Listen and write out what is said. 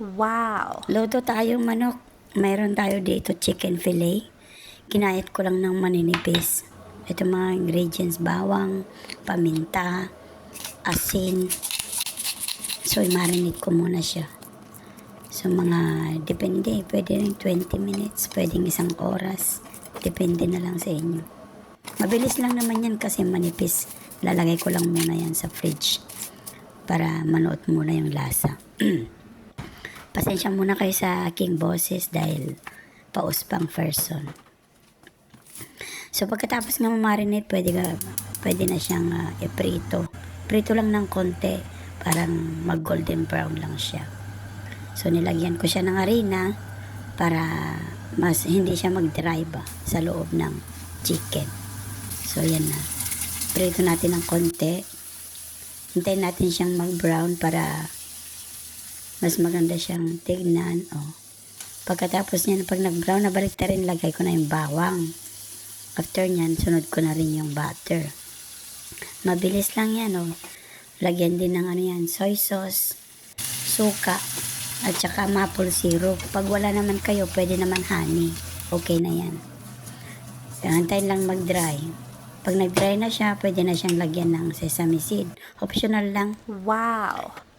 Wow! Luto tayong manok. Mayroon tayo dito chicken fillet. Kinayat ko lang ng maninipis. Ito mga ingredients, bawang, paminta, asin. So, i-marinate ko muna siya. So, depende. Pwede rin 20 minutes, pwedeng isang oras. Depende na lang sa inyo. Mabilis lang naman yan kasi manipis. Lalagay ko lang muna yan sa fridge para manuot muna yung lasa. Pasensya muna kayo sa aking boses dahil pauspang person. So pagkatapos nga ma-marinate, pwede na siyang iprito. Prito lang ng konti, parang mag-golden brown lang siya. So nilagyan ko siya ng harina para mas hindi siya mag-dry ba sa loob ng chicken. So yan na. Prito natin ng konti. Hintayin natin siyang mag-brown para mas maganda siyang tignan. Pagkatapos niyan, pag nag-brown na balik na rin, lagay ko na yung bawang. After niyan, sunod ko na rin yung butter. Mabilis lang yan. Lagyan din ng soy sauce, suka, at saka maple syrup. Pag wala naman kayo, pwede naman honey. Okay na yan. Antayin lang mag-dry. Pag nag-dry na siya, pwede na siyang lagyan ng sesame seed. Optional lang. Wow!